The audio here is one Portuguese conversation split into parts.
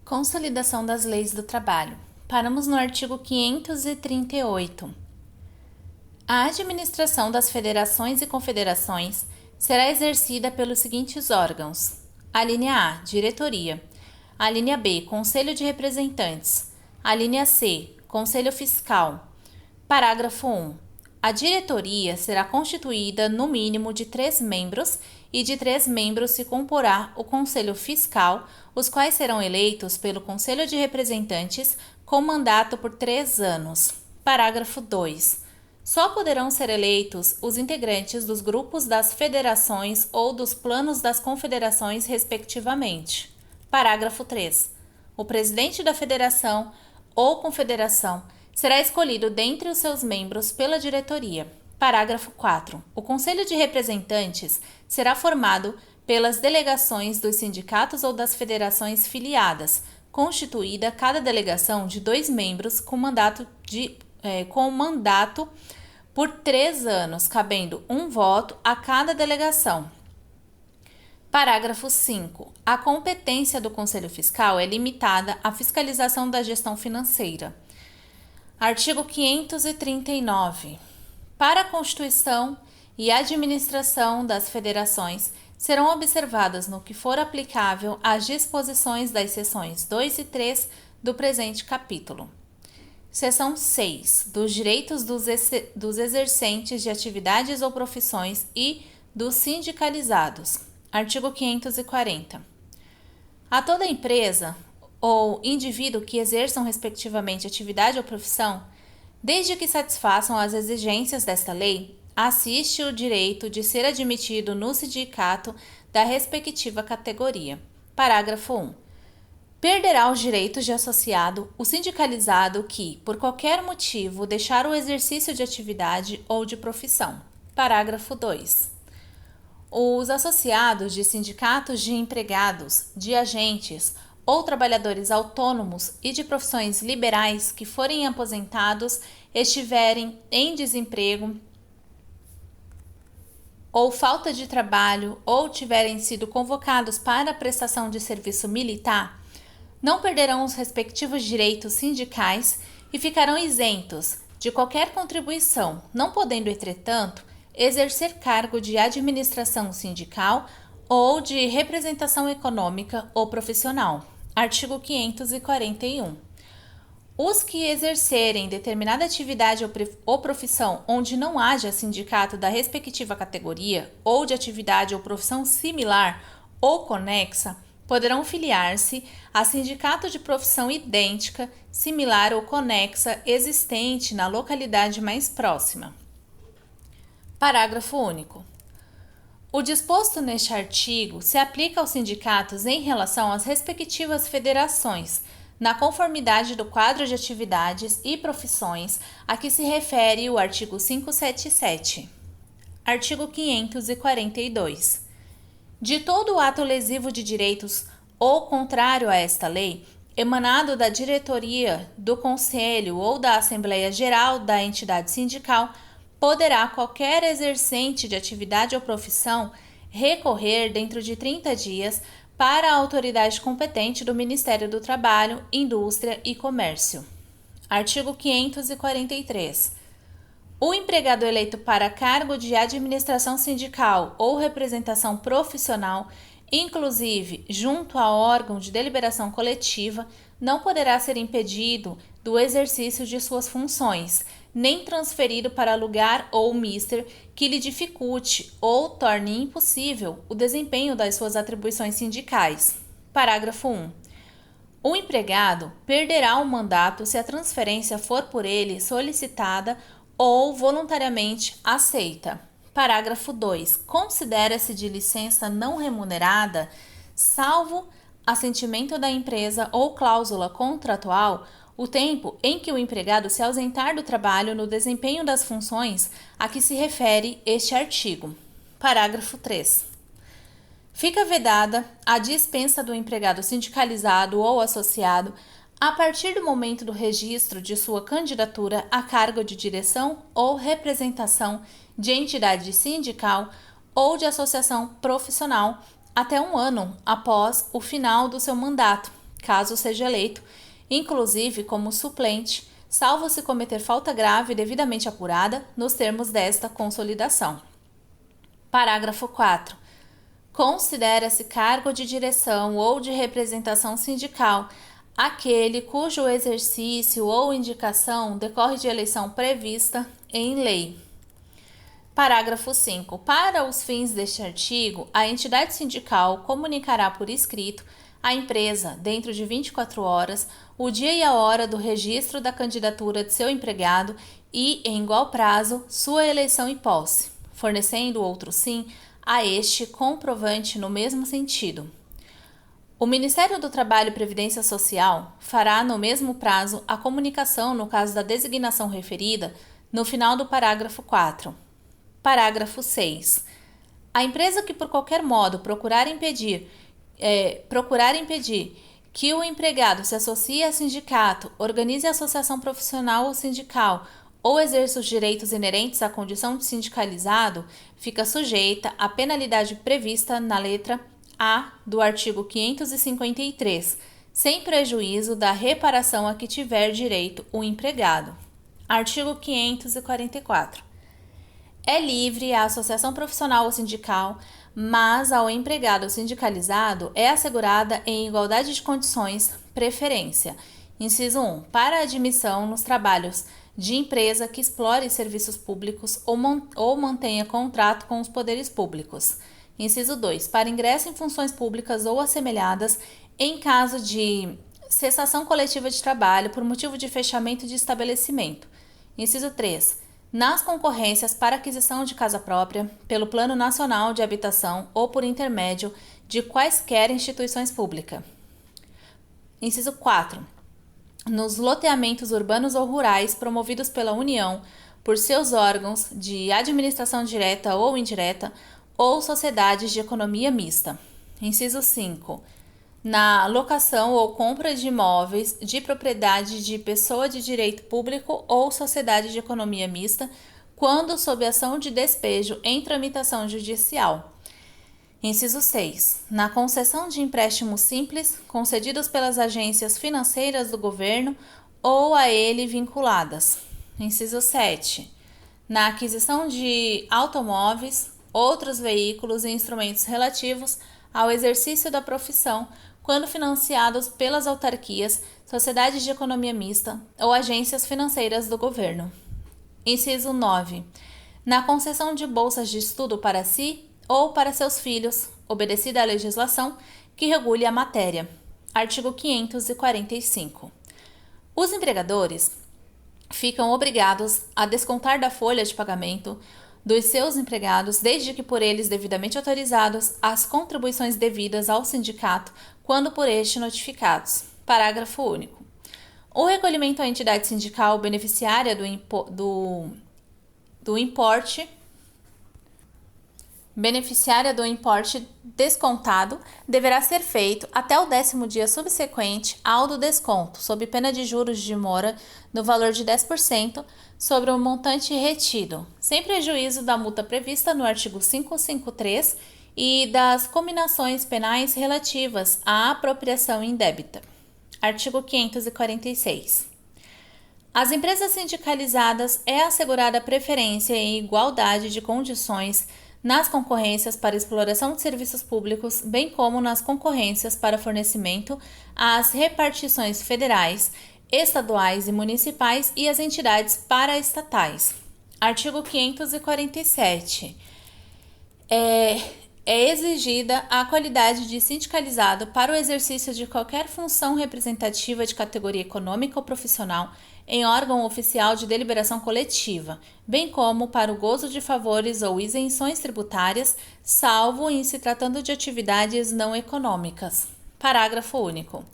Consolidação das leis do trabalho. Paramos no artigo 538. A administração das federações e confederações será exercida pelos seguintes órgãos: a linha A, diretoria; a linha B, conselho de representantes; a linha C, conselho fiscal. Parágrafo 1. A diretoria será constituída no mínimo de 3 membros e de 3 membros se comporá o conselho fiscal, os quais serão eleitos pelo conselho de representantes com mandato por 3 anos. Parágrafo 2. Só poderão ser eleitos os integrantes dos grupos das federações ou dos planos das confederações, respectivamente. Parágrafo 3. O presidente da federação ou confederação será escolhido dentre os seus membros pela diretoria. Parágrafo 4. O Conselho de Representantes será formado pelas delegações dos sindicatos ou das federações filiadas, constituída cada delegação de 2 membros com mandato por 3 anos, cabendo 1 voto a cada delegação. Parágrafo 5. A competência do Conselho Fiscal é limitada à fiscalização da gestão financeira. Artigo 539. Para a constituição e administração das federações, serão observadas, no que for aplicável, as disposições das seções 2 e 3 do presente capítulo. Seção 6. Dos direitos dos exercentes de atividades ou profissões e dos sindicalizados. Artigo 540. A toda empresa ou indivíduo que exerçam respectivamente atividade ou profissão, desde que satisfaçam as exigências desta lei, assiste o direito de ser admitido no sindicato da respectiva categoria. Parágrafo 1. Perderá os direitos de associado o sindicalizado que, por qualquer motivo, deixar o exercício de atividade ou de profissão. Parágrafo 2. Os associados de sindicatos de empregados, de agentes ou trabalhadores autônomos e de profissões liberais que forem aposentados, estiverem em desemprego ou falta de trabalho ou tiverem sido convocados para a prestação de serviço militar, não perderão os respectivos direitos sindicais e ficarão isentos de qualquer contribuição, não podendo, entretanto, exercer cargo de administração sindical ou de representação econômica ou profissional. Artigo 541. Os que exercerem determinada atividade ou profissão onde não haja sindicato da respectiva categoria ou de atividade ou profissão similar ou conexa, poderão filiar-se a sindicato de profissão idêntica, similar ou conexa existente na localidade mais próxima. Parágrafo único. O disposto neste artigo se aplica aos sindicatos em relação às respectivas federações, na conformidade do quadro de atividades e profissões a que se refere o artigo 577. Artigo 542. De todo ato lesivo de direitos ou contrário a esta lei, emanado da diretoria, do conselho ou da Assembleia Geral da entidade sindical, poderá qualquer exercente de atividade ou profissão recorrer dentro de 30 dias para a autoridade competente do Ministério do Trabalho, Indústria e Comércio. Artigo 543. O empregado eleito para cargo de administração sindical ou representação profissional, inclusive junto a órgão de deliberação coletiva, não poderá ser impedido do exercício de suas funções, nem transferido para lugar ou mister que lhe dificulte ou torne impossível o desempenho das suas atribuições sindicais. Parágrafo 1. O empregado perderá o mandato se a transferência for por ele solicitada ou voluntariamente aceita. Parágrafo 2. Considera-se de licença não remunerada, salvo assentimento da empresa ou cláusula contratual, o tempo em que o empregado se ausentar do trabalho no desempenho das funções a que se refere este artigo. Parágrafo 3. Fica vedada a dispensa do empregado sindicalizado ou associado a partir do momento do registro de sua candidatura a cargo de direção ou representação de entidade sindical ou de associação profissional até 1 ano após o final do seu mandato, caso seja eleito, inclusive como suplente, salvo se cometer falta grave devidamente apurada nos termos desta consolidação. Parágrafo 4. Considera-se cargo de direção ou de representação sindical aquele cujo exercício ou indicação decorre de eleição prevista em lei. Parágrafo 5. Para os fins deste artigo, a entidade sindical comunicará por escrito à empresa, dentro de 24 horas, o dia e a hora do registro da candidatura de seu empregado e, em igual prazo, sua eleição e posse, fornecendo outro sim a este comprovante no mesmo sentido. O Ministério do Trabalho e Previdência Social fará, no mesmo prazo, a comunicação no caso da designação referida no final do parágrafo 4. Parágrafo 6. A empresa que por qualquer modo procurar impedir que o empregado se associe a sindicato, organize associação profissional ou sindical ou exerça os direitos inerentes à condição de sindicalizado, fica sujeita à penalidade prevista na letra A do artigo 553, sem prejuízo da reparação a que tiver direito o empregado. Artigo 544. É livre a associação profissional ou sindical, mas ao empregado sindicalizado é assegurada em igualdade de condições preferência. Inciso 1. Para admissão nos trabalhos de empresa que explore serviços públicos ou mantenha contrato com os poderes públicos. Inciso 2. Para ingresso em funções públicas ou assemelhadas em caso de cessação coletiva de trabalho por motivo de fechamento de estabelecimento. Inciso 3. Nas concorrências para aquisição de casa própria, pelo Plano Nacional de Habitação ou por intermédio de quaisquer instituições públicas. Inciso 4. Nos loteamentos urbanos ou rurais promovidos pela União por seus órgãos de administração direta ou indireta ou sociedades de economia mista. Inciso 5. Na locação ou compra de imóveis de propriedade de pessoa de direito público ou sociedade de economia mista, quando sob ação de despejo em tramitação judicial. Inciso 6. Na concessão de empréstimos simples concedidos pelas agências financeiras do governo ou a ele vinculadas. Inciso 7. Na aquisição de automóveis, outros veículos e instrumentos relativos ao exercício da profissão, quando financiados pelas autarquias, sociedades de economia mista ou agências financeiras do governo. Inciso 9. Na concessão de bolsas de estudo para si ou para seus filhos, obedecida a legislação que regule a matéria. Artigo 545. Os empregadores ficam obrigados a descontar da folha de pagamento dos seus empregados, desde que por eles devidamente autorizados, as contribuições devidas ao sindicato, quando por este notificados. Parágrafo único. O recolhimento à entidade sindical beneficiária do importe descontado deverá ser feito até o 10º dia subsequente ao do desconto, sob pena de juros de mora no valor de 10% sobre o montante retido, sem prejuízo da multa prevista no artigo 553 e das cominações penais relativas à apropriação indébita. Artigo 546. Às empresas sindicalizadas é assegurada preferência em igualdade de condições nas concorrências para exploração de serviços públicos, bem como nas concorrências para fornecimento às repartições federais, estaduais e municipais e às entidades paraestatais. Artigo 547. É exigida a qualidade de sindicalizado para o exercício de qualquer função representativa de categoria econômica ou profissional em órgão oficial de deliberação coletiva, bem como para o gozo de favores ou isenções tributárias, salvo em se tratando de atividades não econômicas. Parágrafo único.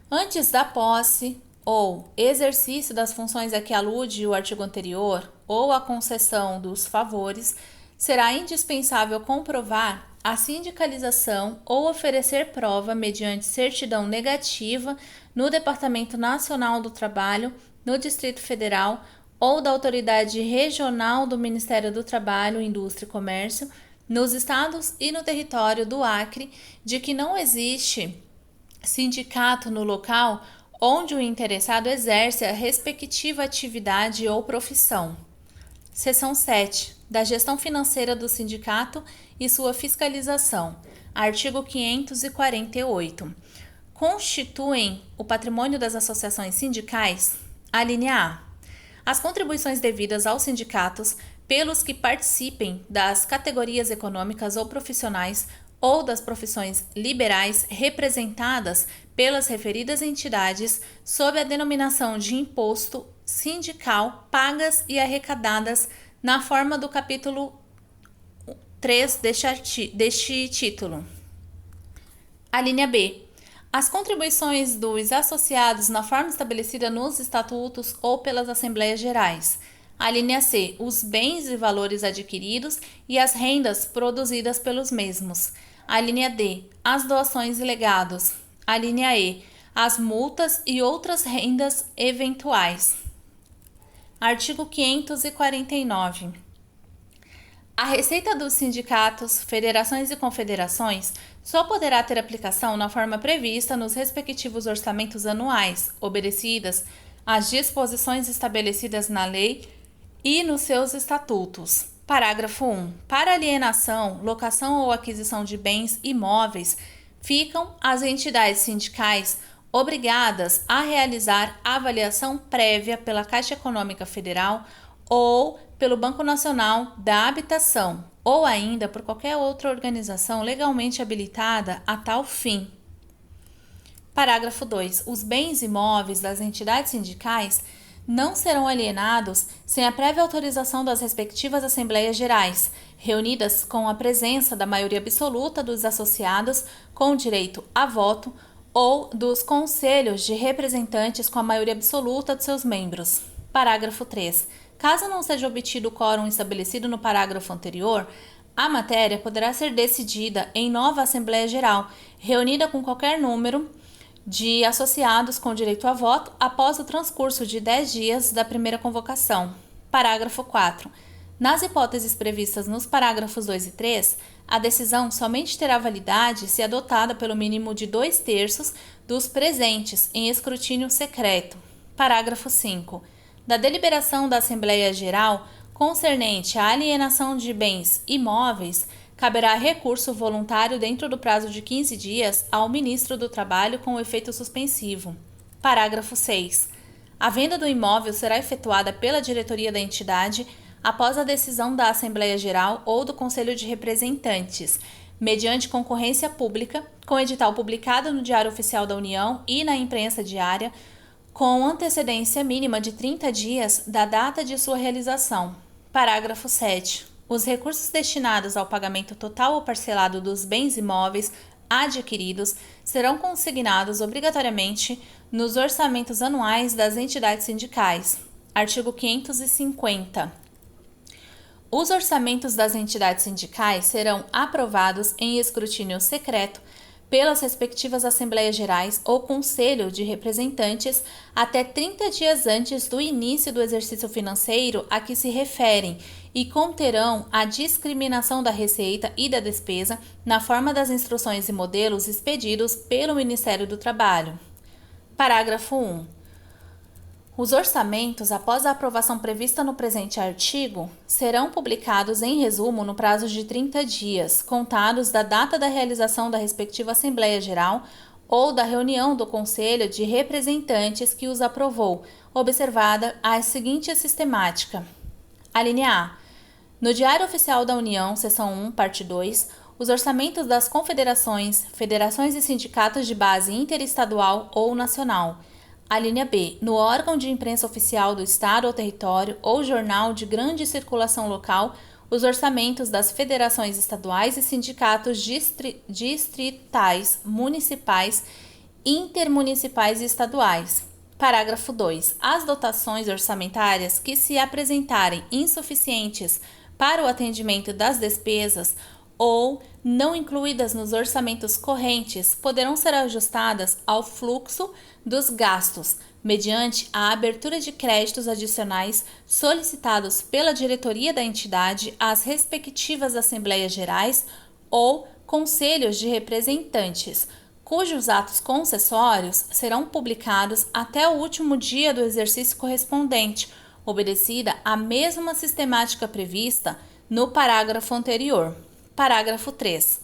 Antes da posse ou exercício das funções a que alude o artigo anterior ou a concessão dos favores, será indispensável comprovar a sindicalização ou oferecer prova mediante certidão negativa no Departamento Nacional do Trabalho, no Distrito Federal ou da Autoridade Regional do Ministério do Trabalho, Indústria e Comércio, nos estados e no território do Acre, de que não existe sindicato no local onde o interessado exerce a respectiva atividade ou profissão. Seção 7. Da gestão financeira do sindicato e sua fiscalização. Artigo 548. Constituem o patrimônio das associações sindicais? Alínea A. As contribuições devidas aos sindicatos pelos que participem das categorias econômicas ou profissionais ou das profissões liberais representadas pelas referidas entidades sob a denominação de imposto sindical pagas e arrecadadas na forma do capítulo 3 deste título. A linha B. As contribuições dos associados na forma estabelecida nos estatutos ou pelas assembleias gerais. A linha C. Os bens e valores adquiridos e as rendas produzidas pelos mesmos. A linha D. As doações e legados. A linha E. As multas e outras rendas eventuais. Artigo 549. A receita dos sindicatos, federações e confederações só poderá ter aplicação na forma prevista nos respectivos orçamentos anuais, obedecidas às disposições estabelecidas na lei e nos seus estatutos. Parágrafo 1. Para alienação, locação ou aquisição de bens imóveis, ficam as entidades sindicais obrigadas a realizar avaliação prévia pela Caixa Econômica Federal ou pelo Banco Nacional da Habitação, ou ainda por qualquer outra organização legalmente habilitada a tal fim. Parágrafo 2. Os bens imóveis das entidades sindicais não serão alienados sem a prévia autorização das respectivas Assembleias Gerais, reunidas com a presença da maioria absoluta dos associados com direito a voto ou dos conselhos de representantes com a maioria absoluta de seus membros. Parágrafo 3. Caso não seja obtido o quórum estabelecido no parágrafo anterior, a matéria poderá ser decidida em nova Assembleia Geral, reunida com qualquer número de associados com direito a voto após o transcurso de 10 dias da primeira convocação. Parágrafo 4. Nas hipóteses previstas nos parágrafos 2 e 3, a decisão somente terá validade se adotada pelo mínimo de 2/3 dos presentes em escrutínio secreto. Parágrafo 5. Da deliberação da Assembleia Geral concernente à alienação de bens imóveis, caberá recurso voluntário dentro do prazo de 15 dias ao Ministro do Trabalho com efeito suspensivo. Parágrafo 6. A venda do imóvel será efetuada pela diretoria da entidade após a decisão da Assembleia Geral ou do Conselho de Representantes, mediante concorrência pública, com edital publicado no Diário Oficial da União e na imprensa diária, com antecedência mínima de 30 dias da data de sua realização. Parágrafo 7. Os recursos destinados ao pagamento total ou parcelado dos bens imóveis adquiridos serão consignados obrigatoriamente nos orçamentos anuais das entidades sindicais. Artigo 550. Os orçamentos das entidades sindicais serão aprovados em escrutínio secreto pelas respectivas Assembleias Gerais ou Conselho de Representantes até 30 dias antes do início do exercício financeiro a que se referem e conterão a discriminação da receita e da despesa na forma das instruções e modelos expedidos pelo Ministério do Trabalho. Parágrafo 1. Os orçamentos, após a aprovação prevista no presente artigo, serão publicados em resumo no prazo de 30 dias, contados da data da realização da respectiva Assembleia Geral ou da reunião do Conselho de Representantes que os aprovou, observada a seguinte sistemática. A linha A. No Diário Oficial da União, seção 1, parte 2, os orçamentos das confederações, federações e sindicatos de base interestadual ou nacional. A linha B. No órgão de imprensa oficial do Estado ou território ou jornal de grande circulação local, os orçamentos das federações estaduais e sindicatos distritais, municipais, intermunicipais e estaduais. Parágrafo 2. As dotações orçamentárias que se apresentarem insuficientes para o atendimento das despesas ou não incluídas nos orçamentos correntes poderão ser ajustadas ao fluxo dos gastos, mediante a abertura de créditos adicionais solicitados pela diretoria da entidade às respectivas Assembleias Gerais ou Conselhos de Representantes, cujos atos concessórios serão publicados até o último dia do exercício correspondente, obedecida a mesma sistemática prevista no parágrafo anterior. Parágrafo 3.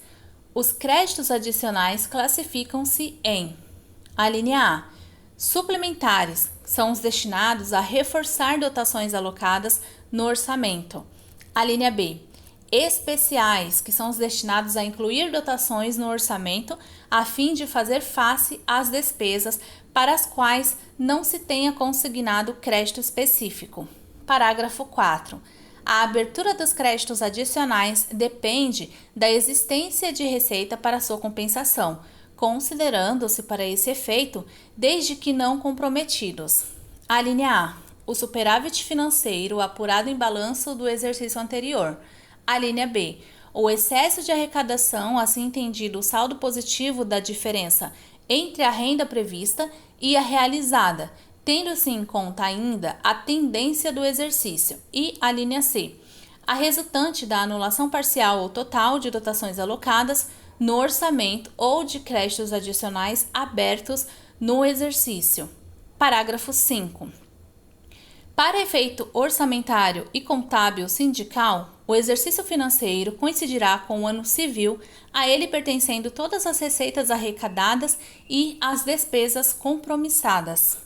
Os créditos adicionais classificam-se em: a linha A. Suplementares, são os destinados a reforçar dotações alocadas no orçamento. A linha B. Especiais, que são os destinados a incluir dotações no orçamento a fim de fazer face às despesas para as quais não se tenha consignado crédito específico. Parágrafo 4. A abertura dos créditos adicionais depende da existência de receita para sua compensação, considerando-se para esse efeito, desde que não comprometidos. A linha A. O superávit financeiro apurado em balanço do exercício anterior. A linha B. O excesso de arrecadação, assim entendido o saldo positivo da diferença entre a renda prevista e a realizada, tendo-se em conta ainda a tendência do exercício. E a linha C. A resultante da anulação parcial ou total de dotações alocadas no orçamento ou de créditos adicionais abertos no exercício. Parágrafo 5. Para efeito orçamentário e contábil sindical, o exercício financeiro coincidirá com o ano civil, a ele pertencendo todas as receitas arrecadadas e as despesas compromissadas.